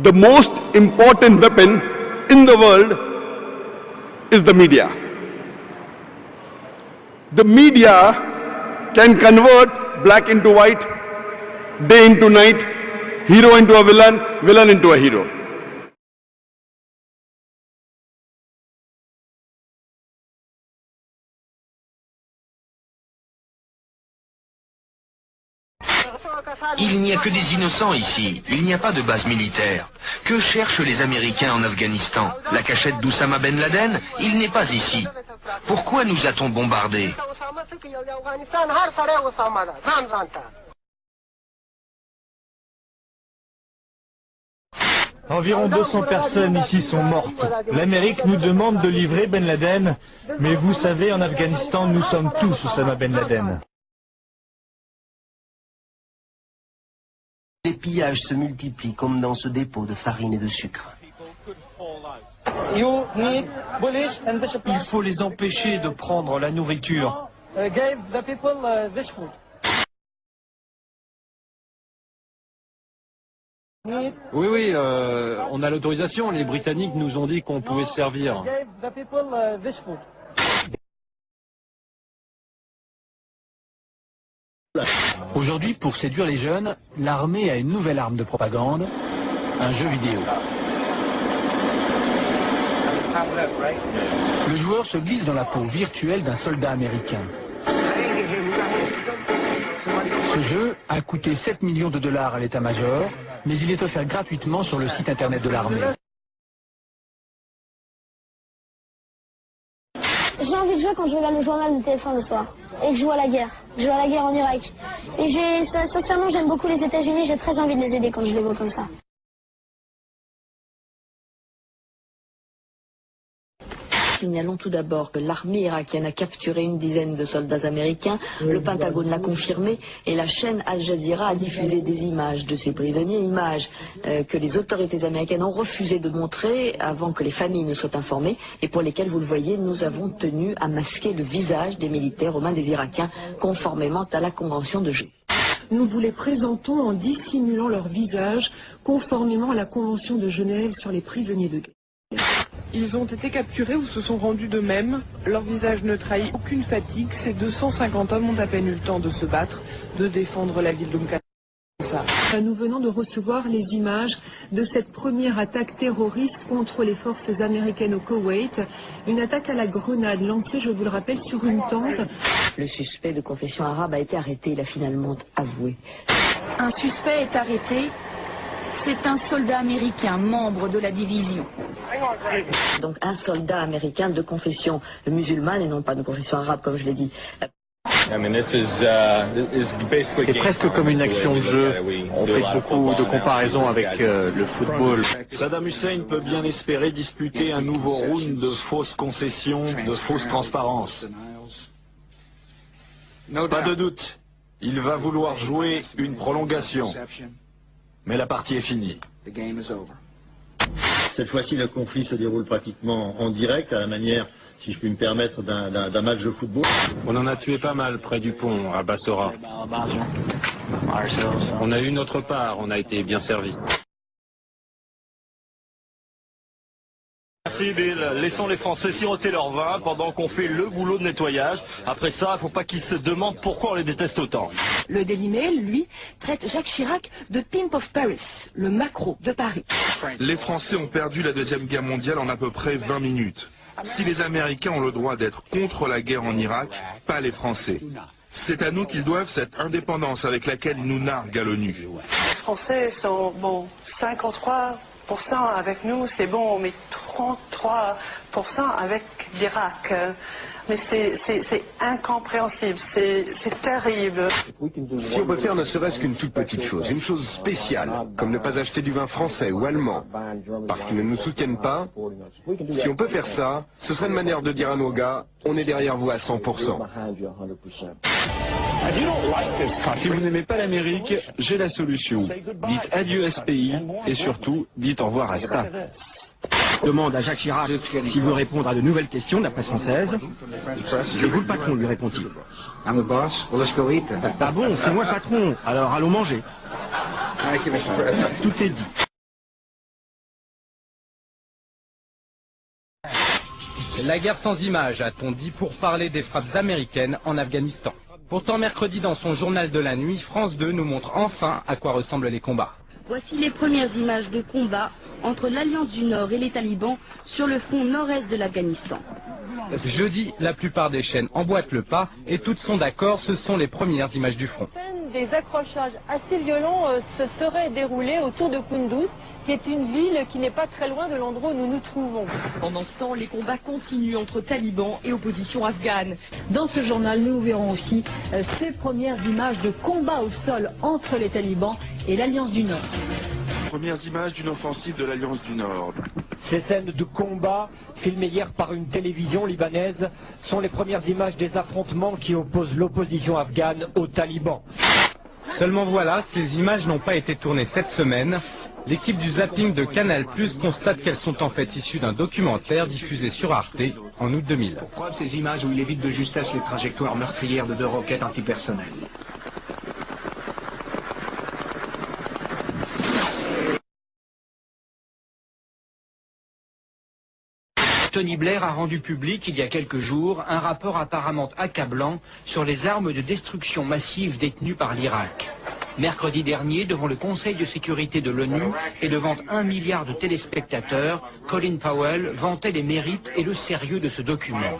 the most important weapon in the world is the media. The media can convert black into white, day into night, hero into a villain, villain into a hero. Il n'y a que des innocents ici, il n'y a pas de base militaire. Que cherchent les Américains en Afghanistan? La cachette d'Oussama Ben Laden? Il n'est pas ici. Pourquoi nous a-t-on bombardés? Environ 200 personnes ici sont mortes. L'Amérique nous demande de livrer Ben Laden, mais vous savez, en Afghanistan, nous sommes tous Oussama Ben Laden. Les pillages se multiplient comme dans ce dépôt de farine et de sucre. Il faut les empêcher de prendre la nourriture. Oui, on a l'autorisation. Les Britanniques nous ont dit qu'on pouvait se servir. Aujourd'hui, pour séduire les jeunes, l'armée a une nouvelle arme de propagande, un jeu vidéo. Le joueur se glisse dans la peau virtuelle d'un soldat américain. Ce jeu a coûté 7 millions de dollars à l'état-major, mais il est offert gratuitement sur le site internet de l'armée. J'ai envie de jouer quand je regarde le journal de TF1 le soir et que je vois la guerre. Je vois la guerre en Irak. Et sincèrement, j'aime beaucoup les États-Unis, j'ai très envie de les aider quand je les vois comme ça. Signalons tout d'abord que l'armée irakienne a capturé une dizaine de soldats américains, le Pentagone l'a confirmé et la chaîne Al Jazeera a diffusé des images de ces prisonniers, images que les autorités américaines ont refusé de montrer avant que les familles ne soient informées et pour lesquelles, vous le voyez, nous avons tenu à masquer le visage des militaires aux mains des Irakiens conformément à la Convention de Genève. Nous vous les présentons en dissimulant leur visage conformément à la Convention de Genève sur les prisonniers de guerre. Ils ont été capturés ou se sont rendus d'eux-mêmes. Leur visage ne trahit aucune fatigue. Ces 250 hommes ont à peine eu le temps de se battre, de défendre la ville d'Umm Qasr. Nous venons de recevoir les images de cette première attaque terroriste contre les forces américaines au Koweït. Une attaque à la grenade lancée, je vous le rappelle, sur une tente. Le suspect de confession arabe a été arrêté, il a finalement avoué. Un suspect est arrêté. C'est un soldat américain, membre de la division. Donc un soldat américain de confession musulmane et non pas de confession arabe, comme je l'ai dit. C'est presque comme une action de jeu. On fait beaucoup de comparaisons avec le football. Saddam Hussein peut bien espérer disputer un nouveau round de fausses concessions, de fausses transparences. Pas de doute, il va vouloir jouer une prolongation. Mais la partie est finie. Cette fois-ci, le conflit se déroule pratiquement en direct, à la manière, si je puis me permettre, d'un match de football. On en a tué pas mal près du pont, à Bassora. On a eu notre part, on a été bien servis. Merci Bill. Laissons les Français siroter leur vin pendant qu'on fait le boulot de nettoyage. Après ça, il ne faut pas qu'ils se demandent pourquoi on les déteste autant. Le Daily Mail, lui, traite Jacques Chirac de Pimp of Paris, le maquereau de Paris. Les Français ont perdu la Deuxième Guerre mondiale en à peu près 20 minutes. Si les Américains ont le droit d'être contre la guerre en Irak, pas les Français. C'est à nous qu'ils doivent cette indépendance avec laquelle ils nous narguent à l'ONU. Les Français sont, 53% avec nous, c'est bon, mais 33% avec l'Irak. Mais c'est incompréhensible, c'est terrible. Si on peut faire ne serait-ce qu'une toute petite chose, une chose spéciale, comme ne pas acheter du vin français ou allemand, parce qu'ils ne nous soutiennent pas, si on peut faire ça, ce serait une manière de dire à nos gars, on est derrière vous à 100%. Si vous n'aimez pas l'Amérique, j'ai la solution. Dites adieu à ce pays et surtout, dites au revoir à ça. Demande à Jacques Chirac s'il veut répondre à de nouvelles questions de la presse française. C'est vous le patron, lui répond-il. Ah bon, c'est moi le patron, alors allons manger. Tout est dit. La guerre sans images, a-t-on dit, pour parler des frappes américaines en Afghanistan. Pourtant, mercredi, dans son journal de la nuit, France 2 nous montre enfin à quoi ressemblent les combats. Voici les premières images de combat entre l'Alliance du Nord et les talibans sur le front nord-est de l'Afghanistan. Jeudi, la plupart des chaînes emboîtent le pas et toutes sont d'accord, ce sont les premières images du front. Des accrochages assez violents se seraient déroulés autour de Kunduz, qui est une ville qui n'est pas très loin de l'endroit où nous nous trouvons. Pendant ce temps, les combats continuent entre talibans et opposition afghane. Dans ce journal, nous verrons aussi ces premières images de combat au sol entre les talibans et l'Alliance du Nord. Premières images d'une offensive de l'Alliance du Nord. Ces scènes de combat, filmées hier par une télévision libanaise, sont les premières images des affrontements qui opposent l'opposition afghane aux talibans. Seulement voilà, ces images n'ont pas été tournées cette semaine. L'équipe du zapping de Canal+ constate qu'elles sont en fait issues d'un documentaire diffusé sur Arte en août 2000. Pour preuve, ces images où il évite de justesse les trajectoires meurtrières de 2 roquettes antipersonnelles. Tony Blair a rendu public il y a quelques jours un rapport apparemment accablant sur les armes de destruction massive détenues par l'Irak. Mercredi dernier, devant le Conseil de sécurité de l'ONU et devant 1 milliard de téléspectateurs, Colin Powell vantait les mérites et le sérieux de ce document.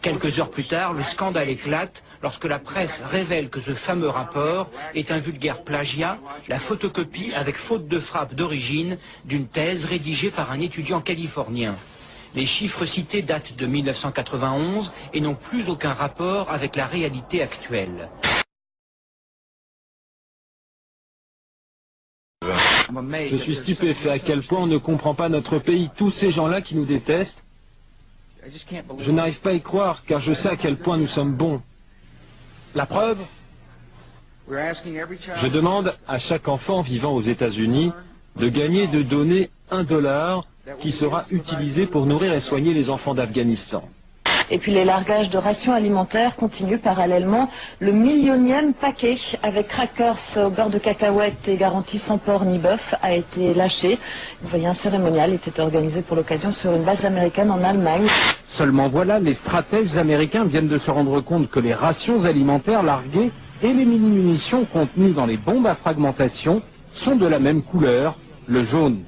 Quelques heures plus tard, le scandale éclate lorsque la presse révèle que ce fameux rapport est un vulgaire plagiat, la photocopie avec faute de frappe d'origine d'une thèse rédigée par un étudiant californien. Les chiffres cités datent de 1991 et n'ont plus aucun rapport avec la réalité actuelle. Je suis stupéfait à quel point on ne comprend pas notre pays, tous ces gens-là qui nous détestent. Je n'arrive pas à y croire, car je sais à quel point nous sommes bons. La preuve ? Je demande à chaque enfant vivant aux États-Unis de gagner, de donner $1 qui sera utilisé pour nourrir et soigner les enfants d'Afghanistan. Et puis les largages de rations alimentaires continuent parallèlement. Le millionième paquet avec crackers au beurre de cacahuètes et garantie sans porc ni bœuf a été lâché. Vous voyez, un cérémonial était organisé pour l'occasion sur une base américaine en Allemagne. Seulement voilà, les stratèges américains viennent de se rendre compte que les rations alimentaires larguées et les mini-munitions contenues dans les bombes à fragmentation sont de la même couleur, le jaune.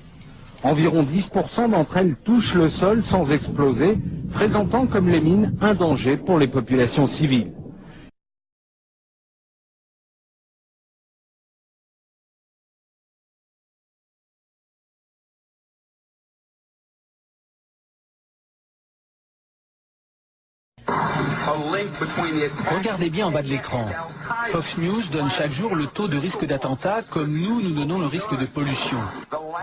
Environ 10% d'entre elles touchent le sol sans exploser, présentant comme les mines un danger pour les populations civiles. Regardez bien en bas de l'écran. Fox News donne chaque jour le taux de risque d'attentat comme nous donnons le risque de pollution.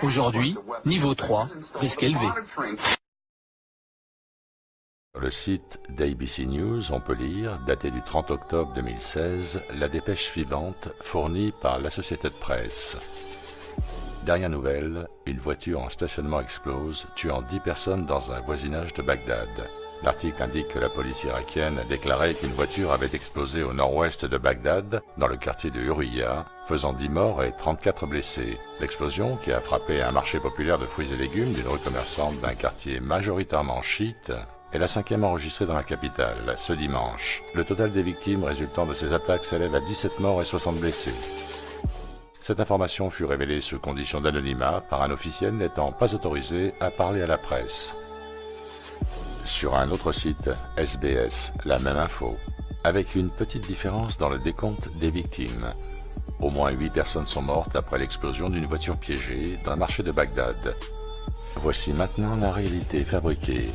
Aujourd'hui, niveau 3, risque élevé. Sur le site d'ABC News, on peut lire, daté du 30 octobre 2016, la dépêche suivante fournie par l'Associated Press. Dernière nouvelle, une voiture en stationnement explose, tuant 10 personnes dans un voisinage de Bagdad. L'article indique que la police irakienne a déclaré qu'une voiture avait explosé au nord-ouest de Bagdad, dans le quartier de Uriya, faisant 10 morts et 34 blessés. L'explosion, qui a frappé un marché populaire de fruits et légumes d'une rue commerçante d'un quartier majoritairement chiite, est la 5e enregistrée dans la capitale, ce dimanche. Le total des victimes résultant de ces attaques s'élève à 17 morts et 60 blessés. Cette information fut révélée sous condition d'anonymat par un officiel n'étant pas autorisé à parler à la presse. Sur un autre site, SBS, la même info, avec une petite différence dans le décompte des victimes. Au moins 8 personnes sont mortes après l'explosion d'une voiture piégée dans le marché de Bagdad. Voici maintenant la réalité fabriquée.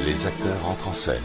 Les acteurs entrent en scène.